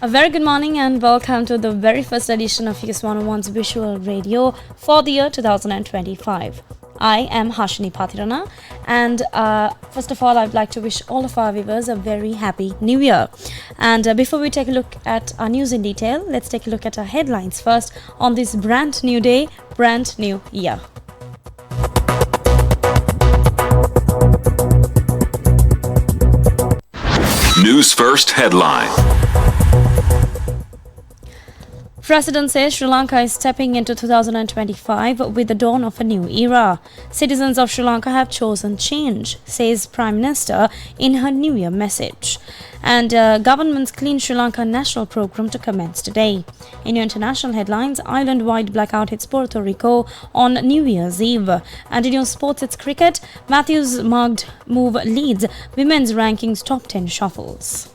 A very good morning and welcome to the very first edition of US 101's Visual Radio for the year 2025. I am Hashini Pathirana and first of all I'd like to wish all of our viewers a very happy new year. And before we take a look at our news in detail, let's take a look at our headlines first on this brand new day, brand new year. News First headline. President says Sri Lanka is stepping into 2025 with the dawn of a new era. Citizens of Sri Lanka have chosen change, says Prime Minister in her New Year message. And government's Clean Sri Lanka national program to commence today. In your international headlines, island-wide blackout hits Puerto Rico on New Year's Eve. And in your sports, it's cricket. Matthews marked move leads women's rankings top 10 shuffles.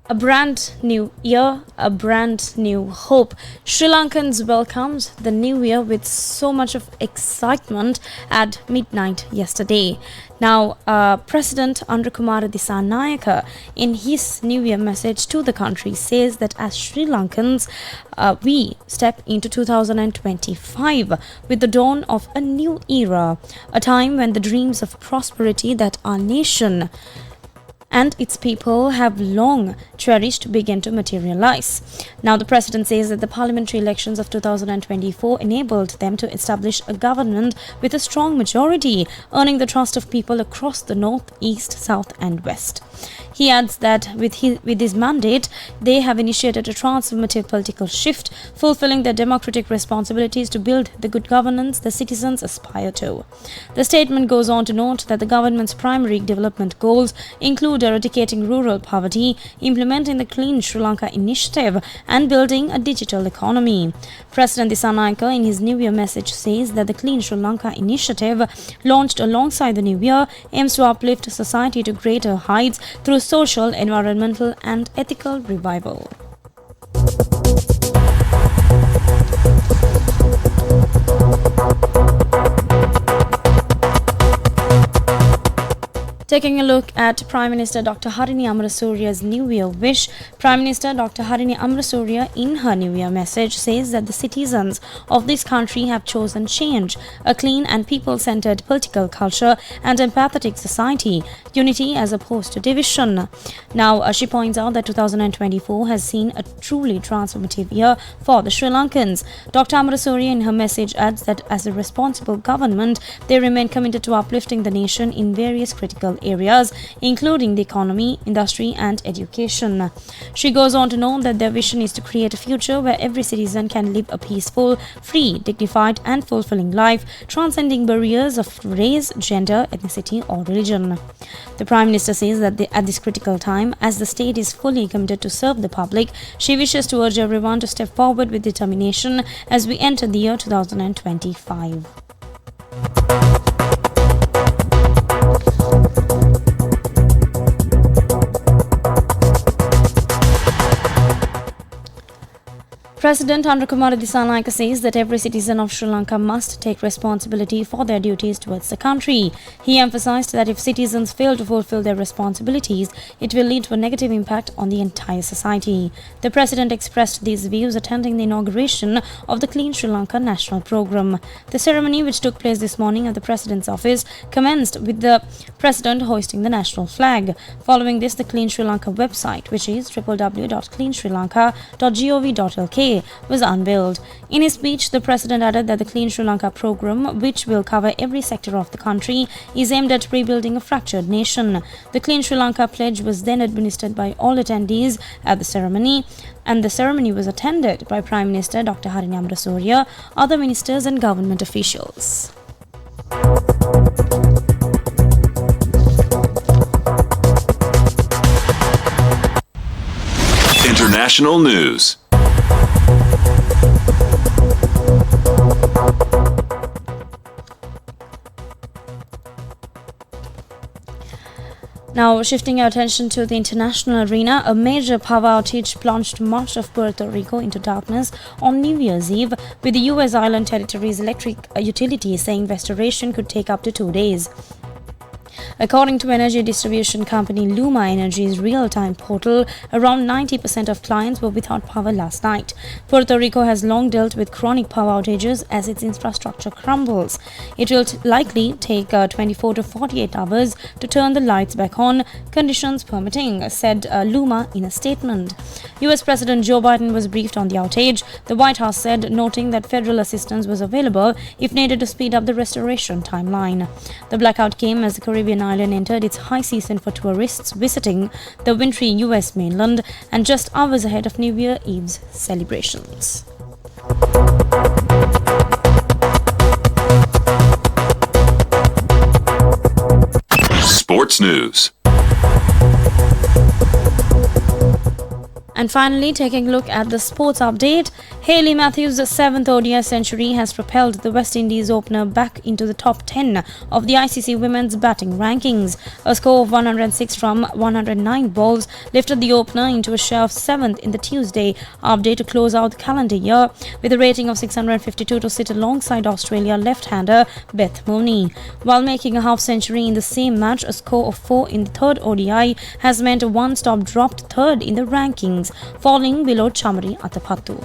A brand new year, a brand new hope. Sri Lankans welcomed the new year with so much of excitement at midnight yesterday. Now, President Andrakumara Dissanayake, in his New Year message to the country, says that as Sri Lankans, we step into 2025 with the dawn of a new era, a time when the dreams of prosperity that our nation and its people have long cherished begin to materialize. Now, the president says that the parliamentary elections of 2024 enabled them to establish a government with a strong majority, earning the trust of people across the north, east, south and west. He adds that with his mandate, they have initiated a transformative political shift, fulfilling their democratic responsibilities to build the good governance the citizens aspire to. The statement goes on to note that the government's primary development goals include eradicating rural poverty, implementing the Clean Sri Lanka initiative, and building a digital economy. President Dissanayake, in his New Year message, says that the Clean Sri Lanka initiative, launched alongside the New Year, aims to uplift society to greater heights through social, environmental, and ethical revival. Taking a look at Prime Minister Dr. Harini Amarasuriya's New Year wish, Prime Minister Dr. Harini Amarasuriya in her New Year message says that the citizens of this country have chosen change, a clean and people-centered political culture and empathetic society, unity as opposed to division. Now, she points out that 2024 has seen a truly transformative year for the Sri Lankans. Dr. Amarasuriya in her message adds that as a responsible government, they remain committed to uplifting the nation in various critical areas, including the economy, industry and education. She goes on to note that their vision is to create a future where every citizen can live a peaceful, free, dignified and fulfilling life, transcending barriers of race, gender, ethnicity or religion. The Prime Minister says that at this critical time, as the state is fully committed to serve the public, she wishes to urge everyone to step forward with determination as we enter the year 2025. President Andrakumara Dissanayake says that every citizen of Sri Lanka must take responsibility for their duties towards the country. He emphasized that if citizens fail to fulfill their responsibilities, it will lead to a negative impact on the entire society. The president expressed these views attending the inauguration of the Clean Sri Lanka national program. The ceremony, which took place this morning at the president's office, commenced with the president hoisting the national flag. Following this, the Clean Sri Lanka website, which is www.cleansrilanka.gov.lk, was unveiled. In his speech, the president added that the Clean Sri Lanka program, which will cover every sector of the country, is aimed at rebuilding a fractured nation. The Clean Sri Lanka pledge was then administered by all attendees at the ceremony, and the ceremony was attended by Prime Minister Dr. Harini Amarasuriya, other ministers and government officials. International news. Now, shifting our attention to the international arena, a major power outage plunged much of Puerto Rico into darkness on New Year's Eve, with the U.S. island territory's electric utility saying restoration could take up to 2 days. According to energy distribution company Luma Energy's real-time portal, around 90% of clients were without power last night. Puerto Rico has long dealt with chronic power outages as its infrastructure crumbles. It will likely take 24 to 48 hours to turn the lights back on, conditions permitting, said Luma in a statement. US President Joe Biden was briefed on the outage, the White House said, noting that federal assistance was available if needed to speed up the restoration timeline. The blackout came as the Caribbean island entered its high season for tourists visiting the wintry US mainland and just hours ahead of New Year Eve's celebrations. Sports news. And finally, taking a look at the sports update, Hayley Matthews' 7th ODI century has propelled the West Indies opener back into the top 10 of the ICC women's batting rankings. A score of 106 from 109 balls lifted the opener into a share of 7th in the Tuesday update to close out the calendar year, with a rating of 652 to sit alongside Australia left-hander Beth Mooney. While making a half-century in the same match, a score of 4 in the third ODI has meant a one-stop dropped third in the rankings, falling below Chamari Atapattu.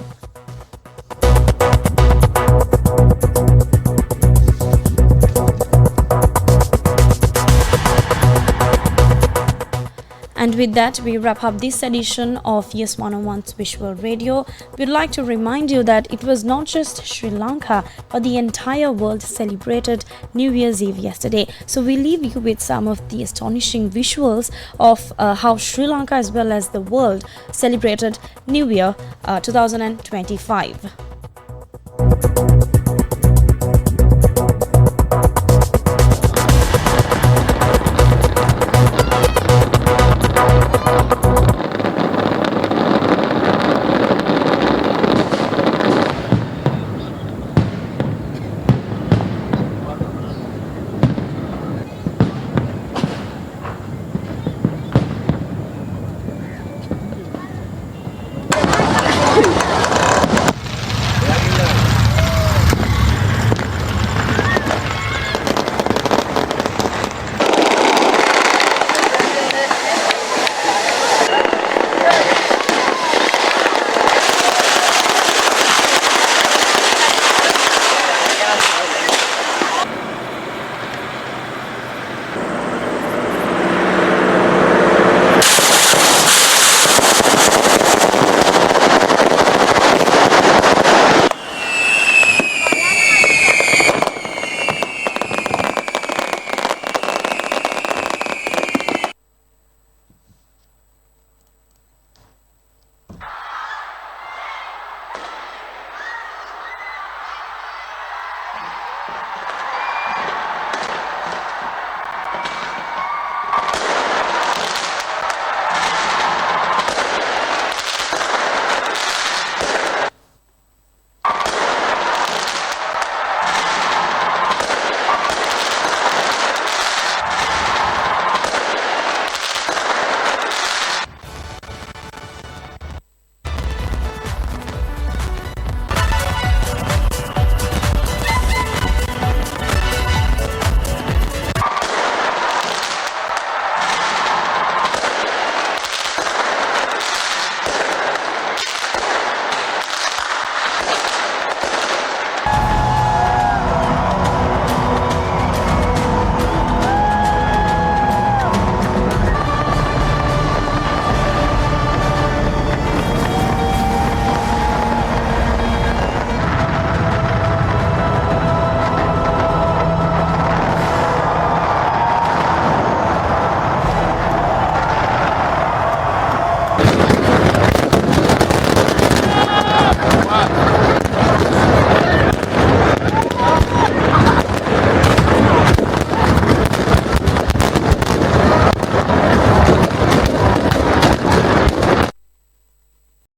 And with that, we wrap up this edition of Yes 101's Visual Radio. We'd like to remind you that it was not just Sri Lanka, but the entire world celebrated New Year's Eve yesterday. So we leave you with some of the astonishing visuals of how Sri Lanka as well as the world celebrated New Year 2025.